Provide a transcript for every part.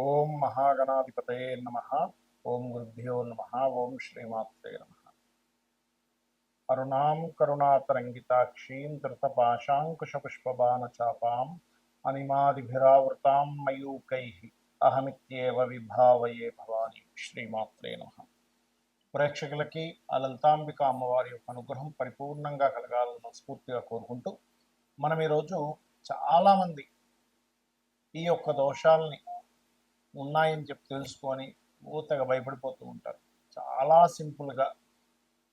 ఓం మహాగణాధిపతయే నమ. ఓం గురుభ్యో నమ. ఓం శ్రీమాత్రే నమ. అరుణాం కరుణాతరంగితాక్షీం ధృతపాశాంకుశపుష్పబాణచాపాం అనిమాదిభిరావృతాం మయూకైః అహమిత్యేవ విభావయే భవాని. శ్రీమాత్రే నమ. ప్రేక్షకులకి ఆ లలితాంబిక అమ్మవారి యొక్క అనుగ్రహం పరిపూర్ణంగా కలగాలని మనస్ఫూర్తిగా కోరుకుంటూ మనం ఈరోజు చాలామంది ఈ యొక్క దోషాలని ఉన్నాయని చెప్పి తెలుసుకొని ఊతగా భయపడిపోతూ ఉంటారు. చాలా సింపుల్గా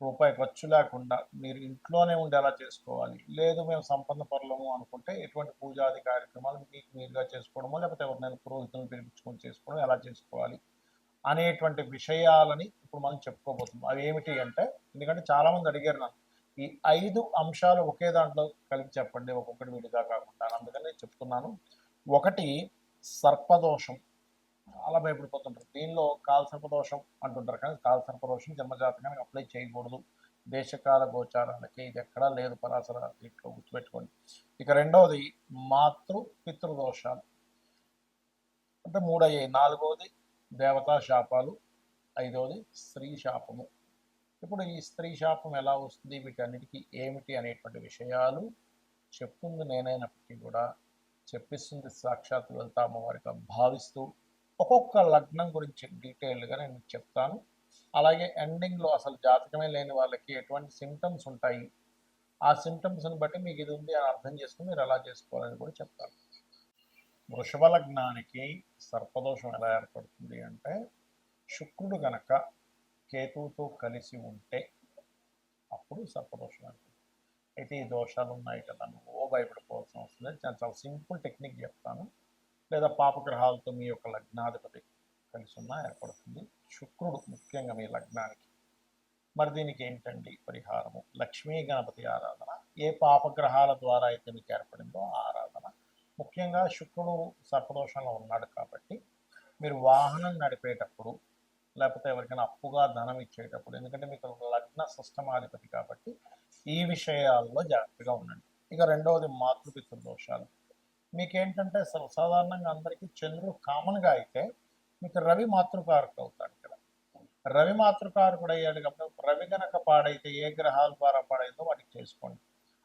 రూపాయి ఖర్చు లేకుండా మీరు ఇంట్లోనే ఉండి ఎలా చేసుకోవాలి, లేదు మేము సంపన్న పరులము అనుకుంటే ఎటువంటి పూజాది కార్యక్రమాలు మీకు మీరుగా చేసుకోవడమో లేకపోతే ఎవరినైనా పురోహితులను పిలిపించుకొని చేసుకోవడం ఎలా చేసుకోవాలి అనేటువంటి విషయాలని ఇప్పుడు మనం చెప్పుకోబోతున్నాం. అవి ఏమిటి అంటే, ఎందుకంటే చాలామంది అడిగారు నన్ను ఈ 5 అంశాలు ఒకే దాంట్లో కలిపి చెప్పండి, ఒక్కొక్కటి విడిగా కాకుండా. అందుకని చెప్తున్నాను. ఒకటి, సర్పదోషం. చాలా భయపడిపోతుంటారు. దీనిలో కాలసర్పదోషం అంటుంటారు, కానీ కాలసర్పదోషం జన్మజాతకానికి అప్లై చేయకూడదు. దేశకాల గోచారాలకి ఇది ఎక్కడా లేదు పరాశర దీంట్లో, గుర్తుపెట్టుకోండి. ఇక రెండవది మాతృ పితృదోషాలు, అంటే 3 అయ్యాయి. 4వది దేవతా శాపాలు, 5వది స్త్రీ శాపము. ఇప్పుడు ఈ స్త్రీ శాపం ఎలా వస్తుంది, వీటన్నిటికీ ఏమిటి అనేటువంటి విషయాలు చెప్తుంది నేనైనప్పటికీ కూడా చెప్పిస్తుంది సాక్షాత్ లలిత అమ్మవారిగా భావిస్తూ ఒక్కొక్క లగ్నం గురించి డీటెయిల్గా నేను చెప్తాను. అలాగే ఎండింగ్లో అసలు జాతకమే లేని వాళ్ళకి ఎటువంటి సిమ్టమ్స్ ఉంటాయి, ఆ సిమ్టమ్స్ని బట్టి మీకు ఇది ఉంది అని అర్థం చేసుకుని మీరు ఎలా చేసుకోవాలని కూడా చెప్తాను. వృషభ లగ్నానికి సర్పదోషం ఎలా ఏర్పడుతుంది అంటే, శుక్రుడు గనక కేతువుతో కలిసి ఉంటే అప్పుడు సర్పదోషం ఏర్పడుతుంది. అయితే ఈ దోషాలు ఉన్నాయి కదా, నువ్వు భయపడిపోవాల్సిన అవసరం లేదు. నేను చాలా సింపుల్ టెక్నిక్ చెప్తాను. లేదా పాపగ్రహాలతో మీ యొక్క లగ్నాధిపతి కలిసి ఉన్నా ఏర్పడుతుంది. శుక్రుడు ముఖ్యంగా మీ లగ్నానికి. మరి దీనికి ఏంటండి పరిహారము? లక్ష్మీ గణపతి ఆరాధన. ఏ పాపగ్రహాల ద్వారా అయితే మీకు ఏర్పడిందో ఆరాధన. ముఖ్యంగా శుక్రుడు సర్పదోషంలో ఉన్నాడు కాబట్టి మీరు వాహనం నడిపేటప్పుడు, లేకపోతే ఎవరికైనా అప్పుగా ధనం ఇచ్చేటప్పుడు, ఎందుకంటే మీకు లగ్న షష్టమాధిపతి కాబట్టి ఈ విషయాల్లో జాగ్రత్తగా ఉండండి. ఇక రెండవది మాతృపితృ దోషాలు. మీకేంటంటే సాధారణంగా అందరికీ చంద్రుడు కామన్గా అయితే మీకు రవి మాతృకారకుడు అవుతాడు. ఇక్కడ రవి మాతృకారకుడు అయ్యాడు కాబట్టి రవి గనక పాడైతే ఏ గ్రహాల ద్వారా పాడైందో వాటికి చేసుకోండి.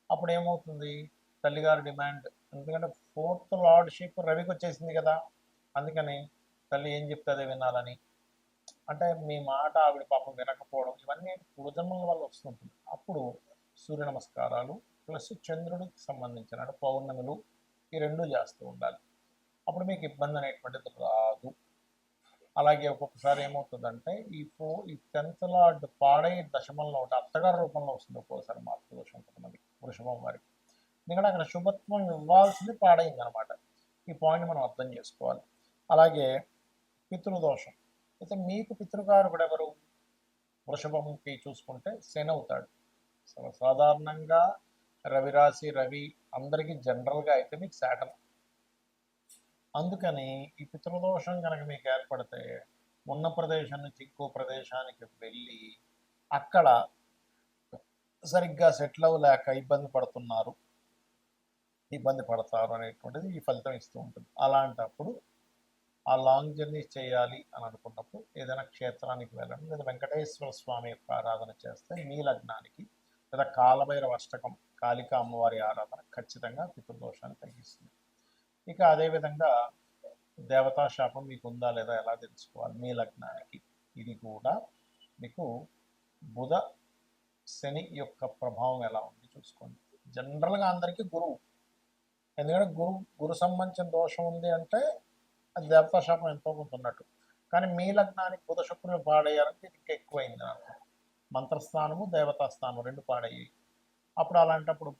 అప్పుడు ఏమవుతుంది, తల్లిగారు డిమాండ్, ఎందుకంటే 4th లార్డ్షిప్ రవికి వచ్చేసింది కదా, అందుకని తల్లి ఏం చెప్తే అదే వినాలని, అంటే మీ మాట ఆవిడ పాపం వినకపోవడం, ఇవన్నీ పూజముల వల్ల వస్తుంటుంది. అప్పుడు సూర్య నమస్కారాలు ప్లస్ చంద్రుడికి సంబంధించిన పౌర్ణములు ఈ 2 చేస్తూ ఉండాలి. అప్పుడు మీకు ఇబ్బంది అనేటువంటిది రాదు. అలాగే ఒక్కొక్కసారి ఏమవుతుందంటే ఈ 10th లార్డ్ పాడై దశమంలో ఉంటే అత్తగారి రూపంలో వస్తుంది ఒక్కోసారి మాతృదోషం కొంతమంది వృషభం వారికి. ఎందుకంటే అక్కడ శుభత్వం ఇవ్వాల్సింది పాడైంది అనమాట. ఈ పాయింట్ మనం అర్థం చేసుకోవాలి. అలాగే పితృదోషం. అయితే మీకు పితృకారకుడు ఎవరు? వృషభంకి చూసుకుంటే శని అవుతాడు. సాధారణంగా రవిరాశి రవి అందరికీ జనరల్గా అయితే మీకు శాటర్న్. అందుకని ఈ పితృదోషం కనుక మీకు ఏర్పడితే ఉన్న ప్రదేశం నుంచి ఇంకో ప్రదేశానికి వెళ్ళి అక్కడ సరిగ్గా సెటిల్ అవ్వలేక ఇబ్బంది పడతారు అనేటువంటిది ఈ ఫలితం ఇస్తూ ఉంటుంది. అలాంటప్పుడు ఆ లాంగ్ జర్నీ చేయాలి అని అనుకున్నప్పుడు ఏదైనా క్షేత్రానికి వెళ్ళడం, లేదా వెంకటేశ్వర స్వామి యొక్క ఆరాధన చేస్తే మీ లగ్నానికి, లేదా కాలభైరవ అష్టకం కాళికా అమ్మవారి ఆరాధన ఖచ్చితంగా పితృదోషాన్ని తగ్గిస్తుంది. ఇక అదేవిధంగా దేవతా శాపం మీకు ఉందా లేదా ఎలా తెలుసుకోవాలి మీ లగ్నానికి? ఇది కూడా మీకు బుధ శని యొక్క ప్రభావం ఎలా ఉంది చూసుకోండి. జనరల్గా అందరికీ గురువు, ఎందుకంటే గురు సంబంధించిన దోషం ఉంది అంటే అది దేవతా శాపం ఎంతో కొంత ఉన్నట్టు. కానీ మీ లగ్నానికి బుధ శుక్రులు పాడయ్యారంటే ఇది ఇంకా ఎక్కువైంది నాకు. మంత్రస్థానము దేవతా స్థానం 2 పాడయ్యాయి. అప్పుడు అలాంటప్పుడు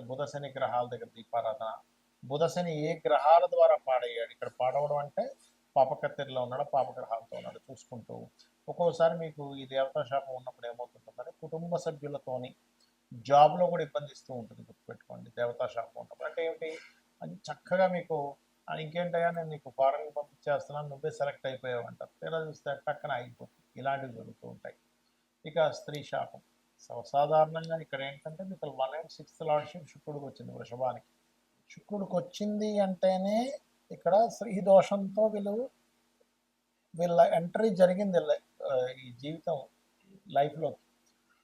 బుధ శని గ్రహాల దగ్గర దీపారాధన. బుధ శని ఏ గ్రహాల ద్వారా పాడయ్యాడు, ఇక్కడ పాడవడం అంటే పాపకత్తెరలో ఉన్నాడు, పాపగ్రహాలతో ఉన్నాడు చూసుకుంటూ. ఒక్కోసారి మీకు ఈ దేవతా శాపం ఉన్నప్పుడు ఏమవుతుందంటే కుటుంబ సభ్యులతోని జాబ్లో కూడా ఇబ్బందిస్తూ ఉంటుంది, గుర్తుపెట్టుకోండి. దేవతా శాపం ఉన్నప్పుడు అంటే ఏమిటి, అది చక్కగా మీకు ఇంకేంటయ్యా నేను నీకు ఫారెన్ పంపించేస్తున్నాను, నువ్వే సెలెక్ట్ అయిపోయావు అంటారు. ఇలా చూస్తే టక్కన ఆగిపోతుంది. ఇలాంటివి జరుగుతూ ఉంటాయి. ఇక స్త్రీ శాపం. సాధారణంగా ఇక్కడ ఏంటంటే మీకు 1 and 6th లార్డ్షిప్ శుక్రుడికి వచ్చింది వృషభానికి. శుక్రుడికి వచ్చింది అంటేనే ఇక్కడ స్త్రీ దోషంతో వీళ్ళ ఎంట్రీ జరిగింది ఈ జీవితం లైఫ్లో.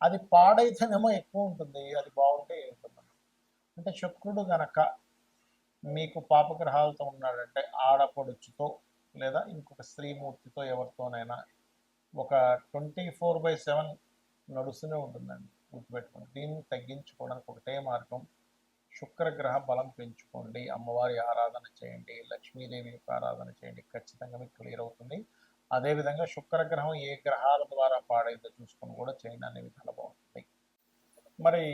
అది పాడైతేనేమో ఎక్కువ ఉంటుంది, అది బాగుంటే ఉంటుంది. అంటే శుక్రుడు గనక మీకు పాపగ్రహాలతో ఉన్నాడంటే ఆడపడుచుతో లేదా ఇంకొక స్త్రీమూర్తితో ఎవరితోనైనా ఒక 24/7 నడుస్తూనే ఉంటుందండి, గుర్తుపెట్టుకోండి. దీన్ని తగ్గించుకోవడానికి ఒకటే మార్గం, శుక్రగ్రహ బలం పెంచుకోండి, అమ్మవారి ఆరాధన చేయండి, లక్ష్మీదేవి యొక్క ఆరాధన చేయండి, ఖచ్చితంగా మీకు క్లియర్ అవుతుంది. అదేవిధంగా శుక్రగ్రహం ఏ గ్రహాల ద్వారా పాడైందో చూసుకొని కూడా చేయండి, అనేవి చాలా బాగుంటుంది. మరి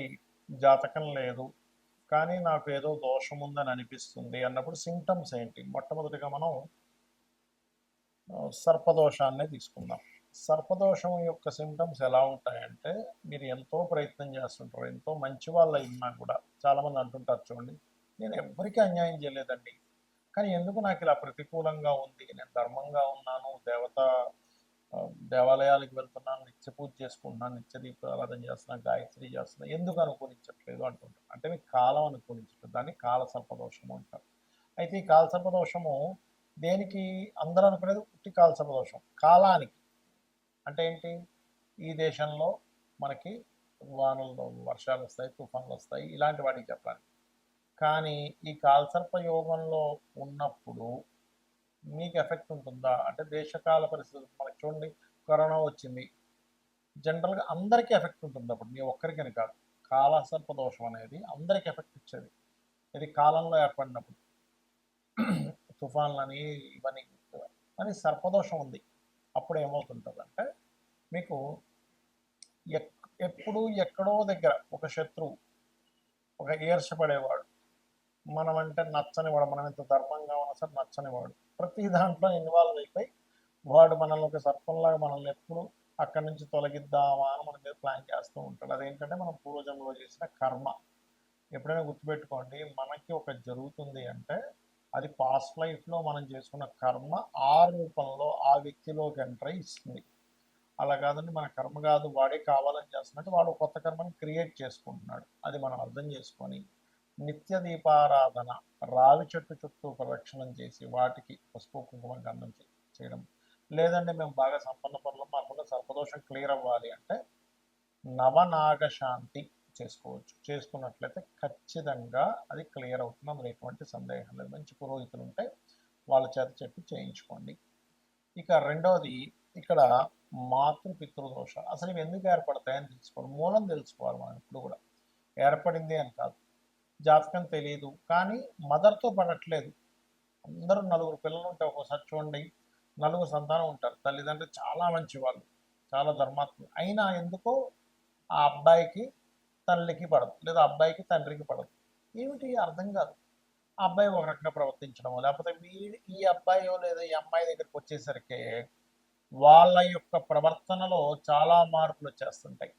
జాతకం లేదు కానీ నాకు ఏదో దోషం ఉందని అనిపిస్తుంది అన్నప్పుడు సింటమ్స్ ఏంటి? మొట్టమొదటిగా మనం సర్పదోషాన్నే తీసుకుందాం. సర్పదోషం యొక్క సింటమ్స్ ఎలా ఉంటాయంటే, మీరు ఎంతో ప్రయత్నం చేస్తుంటారు, ఎంతో మంచి వాళ్ళు అయినా కూడా చాలామంది అంటుంటారు చూడండి, నేను ఎవ్వరికీ అన్యాయం చేయలేదండి, కానీ ఎందుకు నాకు ఇలా ప్రతికూలంగా ఉంది, నేను ధర్మంగా ఉన్నాను, దేవాలయాలకు వెళ్తున్నాను, నిత్య పూజ చేసుకుంటున్నాను, నిత్య దీపారాధన చేస్తున్నాను, గాయత్రి చేస్తున్నాను, ఎందుకు అనుకూలించట్లేదు అంటుంటారు. అంటే మీకు కాలం అనుకూలించట్లేదు, దాన్ని కాల సర్పదోషము అంటారు. అయితే ఈ కాల సర్పదోషము దేనికి? అందరూ అనుకునేది ఉట్టి కాల సర్పదోషం కాలానికి. అంటే ఏంటి? ఈ దేశంలో మనకి వర్షాలు వస్తాయి, తుఫాన్లు వస్తాయి, ఇలాంటి వాటికి చెప్పాలి. కానీ ఈ కాలసర్ప యోగంలో ఉన్నప్పుడు మీకు ఎఫెక్ట్ ఉంటుందా అంటే, దేశకాల పరిస్థితులు మనకి చూడండి, కరోనా వచ్చింది, జనరల్గా అందరికీ ఎఫెక్ట్ ఉంటుంది. అప్పుడు మీ ఒక్కరికని కాదు, కాలసర్ప దోషం అనేది అందరికీ ఎఫెక్ట్ ఇచ్చేది. ఇది కాలంలో ఏర్పడినప్పుడు తుఫాన్లని ఇవన్నీ అని సర్పదోషం ఉంది. అప్పుడు ఏమవుతుంటుందంటే, మీకు ఎప్పుడు ఎక్కడో దగ్గర ఒక శత్రువు, ఒక ఈర్షపడేవాడు, మనం అంటే నచ్చనివాడు, మనం ఎంత ధర్మంగా ఉన్నా సరే నచ్చనివాడు, ప్రతి దాంట్లో ఇన్వాల్వ్ అయిపోయి వాడు మనల్ని ఒక సర్పంలాగా మనల్ని ఎప్పుడు అక్కడి నుంచి తొలగిద్దామా అని మన మీద ప్లాన్ చేస్తూ ఉంటాడు. అదేంటంటే మనం పూర్వజన్మలో చేసిన కర్మ. ఎప్పుడైనా గుర్తుపెట్టుకోండి, మనకి ఒక జరుగుతుంది అంటే అది పాస్ట్ లైఫ్లో మనం చేసుకున్న కర్మ ఆ రూపంలో ఆ వ్యక్తిలోకి ఎంటర్ ఇస్తుంది. అలా కాదండి, మన కర్మ కాదు, వాడే కావాలని చేస్తున్నట్టు వాడు కొత్త కర్మని క్రియేట్ చేసుకుంటున్నాడు. అది మనం అర్థం చేసుకొని నిత్య దీపారాధన, రావి చెట్టు చుట్టూ ప్రదక్షిణం చేసి వాటికి పసుపు కుంకుమ గంధం చేయడం. లేదంటే మేము బాగా సంపన్న పనులు, మాకున్న సర్పదోషం క్లియర్ అవ్వాలి అంటే నవనాగశాంతి చేసుకోవచ్చు. చేసుకున్నట్లయితే ఖచ్చితంగా అది క్లియర్ అవుతుంది, అందులో ఎటువంటి సందేహం లేదు. మంచి పురోహితులు ఉంటే వాళ్ళ చేత చెప్పి చేయించుకోండి. ఇక రెండవది, ఇక్కడ మాతృపితృదోష అసలు ఇవి ఎందుకు ఏర్పడతాయని తెలుసుకోవాలి, మూలం తెలుసుకోవాలి. మనం ఇప్పుడు కూడా ఏర్పడింది అని కాదు, జాతకం తెలియదు కానీ మదర్తో పడట్లేదు. అందరూ నలుగురు పిల్లలు ఉంటే ఒక్కోసారి చూడండి, నలుగురు సంతానం ఉంటారు, తల్లిదండ్రులు చాలా మంచి వాళ్ళు, చాలా ధర్మాత్ములు, అయినా ఎందుకో ఆ అబ్బాయికి తల్లికి పడదు, లేదా అబ్బాయికి తండ్రికి పడదు. ఏమిటి అర్థం కాదు. ఆ అబ్బాయి ఒక రకంగా ప్రవర్తించడము, లేకపోతే ఈ అబ్బాయో లేదా ఈ అమ్మాయి దగ్గరికి వచ్చేసరికి వాళ్ళ యొక్క ప్రవర్తనలో చాలా మార్పులు వచ్చేస్తుంటాయి.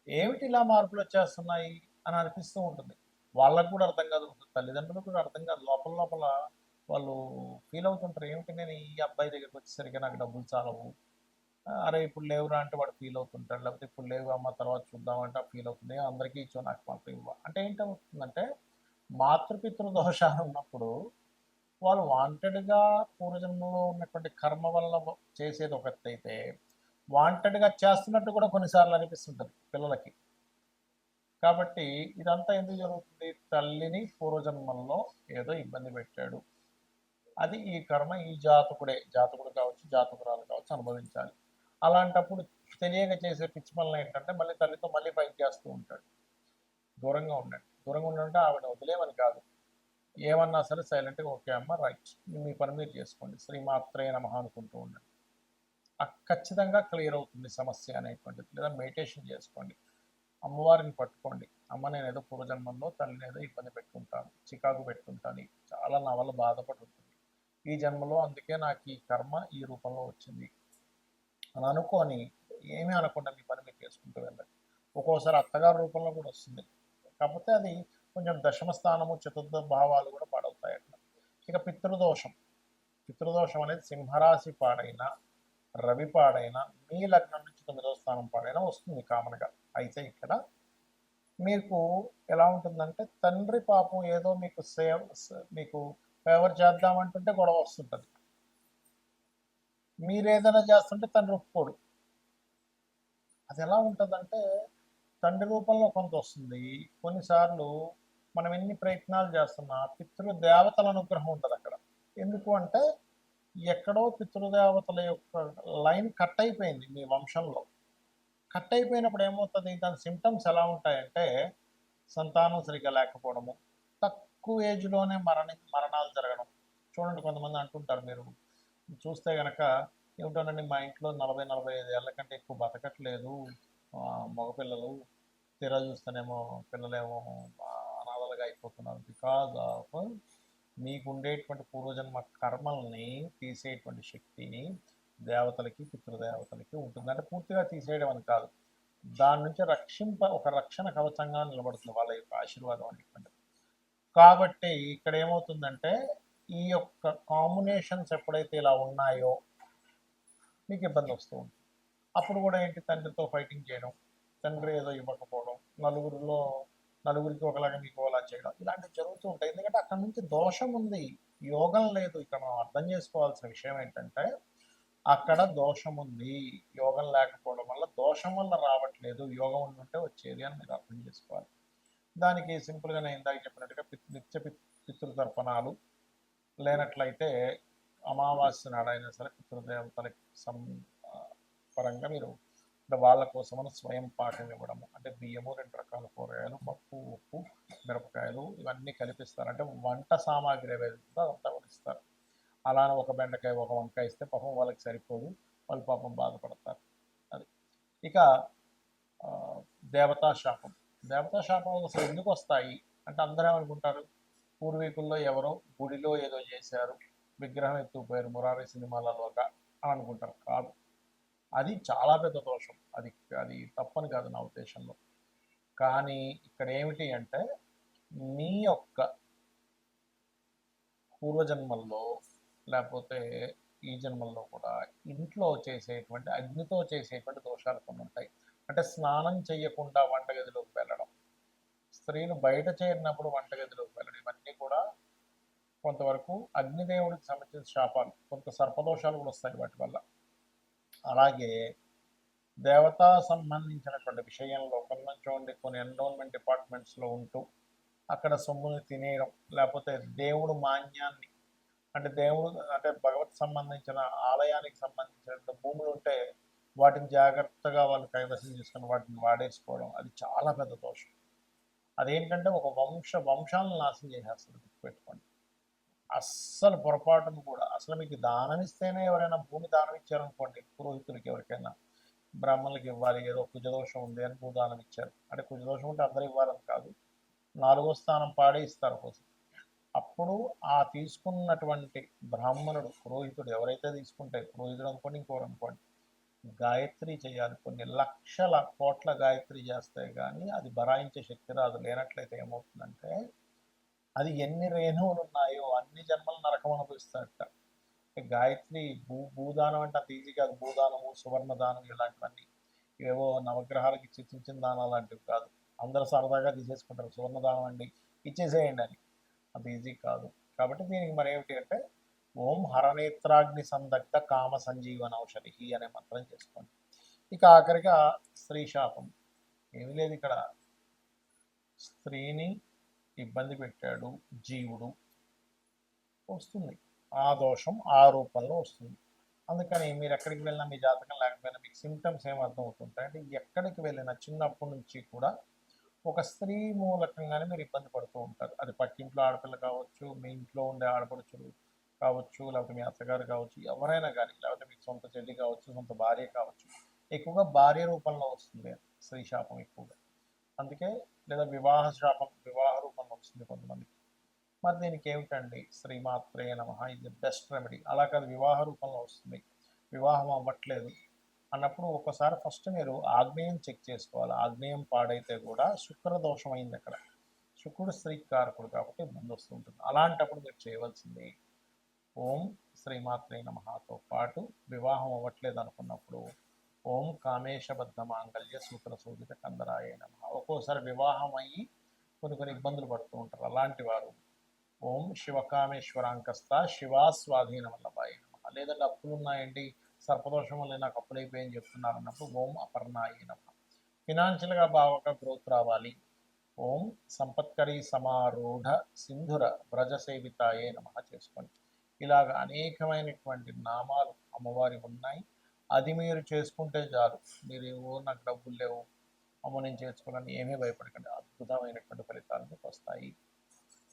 ఏమిటి ఇలా మార్పులు వచ్చేస్తున్నాయి అని అనిపిస్తూ ఉంటుంది. వాళ్ళకు కూడా అర్థం కాదు, తల్లిదండ్రులకు కూడా అర్థం కాదు. లోపల లోపల వాళ్ళు ఫీల్ అవుతుంటారు, ఏమిటి నేను ఈ అబ్బాయి దగ్గరికి వచ్చేసరికి నాకు డబ్బులు చాలవు, అరే ఇప్పుడు లేవురా అంటే వాడు ఫీల్ అవుతుంటాడు, లేకపోతే ఇప్పుడు లేవు అమ్మ తర్వాత చూద్దామంటే ఫీల్ అవుతుంది, అందరికీ ఇచ్చో నాకు మాత్రం ఇవ్వ అంటే ఏంటవుతుందంటే, మాతృపితృ దోషాలు ఉన్నప్పుడు వాళ్ళు వాంటెడ్గా పూర్వజన్మలో ఉన్నటువంటి కర్మ వల్ల చేసేది ఒకటైతే, వాంటెడ్గా చేస్తున్నట్టు కూడా కొన్నిసార్లు అనిపిస్తుంటుంది పిల్లలకి. కాబట్టి ఇదంతా ఎందుకు జరుగుతుంది? తల్లిని పూర్వజన్మల్లో ఏదో ఇబ్బంది పెట్టాడు, అది ఈ కర్మ ఈ జాతకుడు కావచ్చు, జాతకురాలు కావచ్చు అనుభవించాలి. అలాంటప్పుడు తెలియక చేసే పిచ్చి పనులు ఏంటంటే, మళ్ళీ తల్లితో మళ్ళీ ఫైట్ చేస్తూ ఉంటాడు. దూరంగా ఉండండి. దూరంగా ఉండంటే ఆవిడ వదిలేమని కాదు, ఏమన్నా సరే సైలెంట్గా ఓకే అమ్మ రైట్, మీ పని మీరు చేసుకోండి, శ్రీమాత్రే నమః అనుకుంటూ ఉండండి. ఖచ్చితంగా క్లియర్ అవుతుంది సమస్య అనేటువంటిది. లేదా మెడిటేషన్ చేసుకోండి, అమ్మవారిని పట్టుకోండి, అమ్మ నేను ఏదో పూర్వజన్మంలో తల్లిని ఏదో ఇబ్బంది పెట్టుకుంటాను, చికాకు పెట్టుకుంటాను, చాలా నా వల్ల బాధపడుతుంది, ఈ జన్మలో అందుకే నాకు ఈ కర్మ ఈ రూపంలో వచ్చింది అని అనుకొని ఏమీ అనకుండా మీ పని మీరు చేసుకుంటూ వెళ్ళండి. ఒక్కోసారి అత్తగారి రూపంలో కూడా వస్తుంది, కాకపోతే అది కొంచెం దశమ స్థానము చతుర్థ భావాలు కూడా పాడవుతాయి అట్లా. ఇక పితృదోషం అనేది సింహరాశి పాడైనా, రవి పాడైనా, మీ లగ్నం నుంచి 9వ స్థానం పాడైనా వస్తుంది కామన్గా. అయితే ఇక్కడ మీకు ఎలా ఉంటుందంటే, తండ్రి పాపం ఏదో మీకు ఫేవర్ చేద్దామంటుంటే గొడవ వస్తుంటుంది. మీరు ఏదైనా చేస్తుంటే తండ్రి ఒప్పుకోడు. అది ఎలా ఉంటుందంటే తండ్రి రూపంలో కొంత వస్తుంది. కొన్నిసార్లు మనం ఎన్ని ప్రయత్నాలు చేస్తున్నా పితృదేవతల అనుగ్రహం ఉంటుంది అక్కడ. ఎందుకు అంటే ఎక్కడో పితృదేవతల యొక్క లైన్ కట్ అయిపోయింది మీ వంశంలో. కట్ అయిపోయినప్పుడు ఏమవుతుంది, దాని సిమ్టమ్స్ ఎలా ఉంటాయంటే సంతానం సరిగ్గా లేకపోవడము, తక్కువ ఏజ్లోనే మరణాలు జరగడం. చూడండి, కొంతమంది అంటుంటారు, మీరు చూస్తే కనుక ఏమిటోనండి మా ఇంట్లో 40-45 ఏళ్ళ కంటే ఎక్కువ బతకట్లేదు మగపిల్లలు, తీరా చూస్తేనేమో పిల్లలేమో అనాథలుగా అయిపోతున్నారు. బికాజ్ ఆఫ్ మీకు ఉండేటువంటి పూర్వజన్మ కర్మల్ని తీసేటువంటి శక్తిని దేవతలకి పితృదేవతలకి ఉంటుంది. అంటే పూర్తిగా తీసేయడం అని కాదు, దాని నుంచి ఒక రక్షణ కవచంగా నిలబడుతుంది వాళ్ళ యొక్క ఆశీర్వాదం అనేటువంటిది. కాబట్టి ఇక్కడ ఏమవుతుందంటే ఈ యొక్క కాంబినేషన్స్ ఎప్పుడైతే ఇలా ఉన్నాయో మీకు ఇబ్బంది వస్తూ ఉంటుంది. అప్పుడు కూడా ఏంటి, తండ్రితో ఫైటింగ్ చేయడం, తండ్రి ఏదో ఇవ్వకపోవడం, నలుగురికి ఒకలాగా మీకు ఒకలా చేయడం, ఇలాంటివి జరుగుతూ ఉంటాయి. ఎందుకంటే అక్కడ నుంచి దోషం ఉంది, యోగం లేదు. ఇక్కడ మనం అర్థం చేసుకోవాల్సిన విషయం ఏంటంటే అక్కడ దోషం ఉంది, యోగం లేకపోవడం వల్ల, దోషం వల్ల రావట్లేదు, యోగం ఉంటే వచ్చేది అని మీరు అర్థం చేసుకోవాలి. దానికి సింపుల్గా నేను ఇందాక చెప్పినట్టుగా నిత్య పితృతర్పణాలు లేనట్లయితే అమావాస్య నాడైనా సరే పితృదేవతలకి పరంగా మీరు అంటే వాళ్ళ కోసమని స్వయం పాకం ఇవ్వడము. అంటే బియ్యము, 2 రకాల కూరగాయలు, పప్పు, ఉప్పు, మిరపకాయలు ఇవన్నీ కలిపిస్తారు. అంటే వంట సామాగ్రి ఏదైతే అదంతా కూడా ఇస్తారు. అలానే ఒక బెండకాయ ఒక వంకాయ ఇస్తే పాపం వాళ్ళకి సరిపోదు, వాళ్ళు పాపం బాధపడతారు. అది. ఇక దేవతాశాపం. దేవతాశాపం అసలు ఎందుకు వస్తాయి అంటే అందరూ ఏమనుకుంటారు, పూర్వీకుల్లో ఎవరో గుడిలో ఏదో చేశారు, విగ్రహం ఎత్తుకుపోయారు మురారి సినిమాలలోగా అని అనుకుంటారు. కాదు, అది చాలా పెద్ద దోషం. అది తప్పని కాదు నా ఉద్దేశంలో. కానీ ఇక్కడ ఏమిటి అంటే మీ యొక్క పూర్వజన్మల్లో లేకపోతే ఈ జన్మల్లో కూడా ఇంట్లో చేసేటువంటి అగ్నితో చేసేటువంటి దోషాలు కొన్ని ఉంటాయి. అంటే స్నానం చేయకుండా వంటగదిలోకి వెళ్ళడం, స్త్రీలు బయట చేరినప్పుడు వంటగదిలోకి వెళ్ళడం, ఇవన్నీ కూడా కొంతవరకు అగ్నిదేవుడికి సంబంధించిన శాపాలు. కొంత సర్పదోషాలు కూడా వస్తాయి వాటి వల్ల. అలాగే దేవతా సంబంధించినటువంటి విషయంలో కొన్ని ఎన్రోల్మెంట్ డిపార్ట్మెంట్స్లో ఉంటూ అక్కడ సొమ్ముని తినేయడం, లేకపోతే దేవుడు మాన్యాన్ని అంటే భగవత్ సంబంధించిన ఆలయానికి సంబంధించిన భూములు ఉంటే వాటిని జాగ్రత్తగా వాళ్ళు కైవసం చేసుకుని వాటిని వాడేసుకోవడం, అది చాలా పెద్ద దోషం. అదేంటంటే ఒక వంశాలను నాశనం చేసేస్తుంది. గుర్తుపెట్టుకోండి, అస్సలు పొరపాటును కూడా. అసలు మీకు దానం ఇస్తేనే, ఎవరైనా భూమి దానం ఇచ్చారనుకోండి, పురోహితులకి ఎవరికైనా బ్రాహ్మణులకి ఇవ్వాలి, ఏదో కుజదోషం ఉంది అని భూదానం ఇచ్చారు అంటే, కుజదోషం ఉంటే అందరూ ఇవ్వాలని కాదు, 4వ స్థానం పాడే ఇస్తారు కోసం. అప్పుడు ఆ తీసుకున్నటువంటి బ్రాహ్మణుడు, పురోహితుడు ఎవరైతే తీసుకుంటే, పురోహితుడు అనుకోండి ఇంకోరు అనుకోండి, గాయత్రి చేయాలి. కొన్ని లక్షల కోట్ల గాయత్రి చేస్తే కానీ అది బరాయించే శక్తి రాదు. లేనట్లయితే ఏమవుతుందంటే అది ఎన్ని రేణువులు ఉన్నాయో అన్ని జన్మలు నరకం అనుభవిస్తాడట. గాయత్రి భూదానం అంటే అంత ఈజీ కాదు. భూదానము, సువర్ణ దానం ఇలాంటివన్నీ ఏవో నవగ్రహాలకి చిన్న దానాలు లాంటివి కాదు. అందరూ సరదాగా తీసేసుకుంటారు, సువర్ణ దానం అండి ఇచ్చేసేయండి అని. అంత ఈజీ కాదు. కాబట్టి దీనికి మరి ఏమిటి అంటే ఓం హరనేత్రాగ్ని సందగ్ధ కామ సంజీవన ఔషధి అనే మంత్రం చేసుకోండి. ఇక ఆఖరిగా స్త్రీ శాపం. ఏమీ లేదు, ఇక్కడ స్త్రీని ఇబ్బంది పెట్టాడు జీవుడు, వస్తుంది ఆ దోషం ఆ రూపంలో వస్తుంది. అందుకని మీరు ఎక్కడికి వెళ్ళినా, మీ జాతకం లేకపోయినా మీకు సిమ్టమ్స్ ఏం అర్థం అవుతుంటాయి అంటే, ఎక్కడికి వెళ్ళినా చిన్నప్పటి నుంచి కూడా ఒక స్త్రీ మూలకంగానే మీరు ఇబ్బంది పడుతూ ఉంటారు. అది పక్కింట్లో ఆడపిల్ల కావచ్చు, మీ ఇంట్లో ఉండే ఆడపడుచులు కావచ్చు, లేకపోతే మీ అత్తగారు కావచ్చు, ఎవరైనా కానీ, లేకపోతే మీకు సొంత చెల్లి కావచ్చు, సొంత భార్య కావచ్చు. ఎక్కువగా భార్య రూపంలో వస్తుంది స్త్రీ శాపం ఎక్కువగా. అందుకే లేదా వివాహ శాపం వివాహ రూపంలో వస్తుంది కొంతమందికి. మరి దీనికి ఏమిటండి, శ్రీమాత్రే నమః ఇది బెస్ట్ రెమెడీ. అలా కాదు, వివాహ రూపంలో వస్తుంది, వివాహం అవ్వట్లేదు అన్నప్పుడు ఒకసారి ఫస్ట్ మీరు ఆగ్నేయం చెక్ చేసుకోవాలి. ఆగ్నేయం పాడైతే కూడా శుక్రదోషం అయింది అక్కడ. శుక్రుడు స్త్రీకి కారకుడు కాబట్టి ఇబ్బంది వస్తుంటుంది. అలాంటప్పుడు మీరు చేయవలసింది ఓం శ్రీమాత్రే నమఃతో పాటు, వివాహం అవ్వట్లేదు అనుకున్నప్పుడు ఓం కామేశబద్ధ మాంగళ్య సూత్ర శోభిత కందరాయ నమః. ఒక్కోసారి వివాహం అయ్యి కొన్ని ఇబ్బందులు పడుతూ ఉంటారు. అలాంటి వారు ఓం శివకామేశ్వరాంకస్త శివా స్వాధీన వల్లభాయ నమః. లేదంటే అప్పులు ఉన్నాయండి, సర్పదోషం వల్ల నాకు అప్పులు అయిపోయాయని చెప్తున్నారు అన్నప్పుడు ఓం అపర్ణాయ నమః. ఫినాన్షియల్గా బాగా గ్రోత్ రావాలి, ఓం సంపత్కరీ సమారూఢ సింధుర వ్రజ సేవితాయే నమః చేసుకోండి. ఇలాగ అనేకమైనటువంటి నామాలు అమ్మవారి ఉన్నాయి. అది మీరు చేసుకుంటే చాలు. మీరు ఏవో నాకు డబ్బులు లేవు, అమ్మ నేను చేసుకోవాలని ఏమీ భయపడకండి, అద్భుతమైనటువంటి ఫలితాలు మీకు వస్తాయి.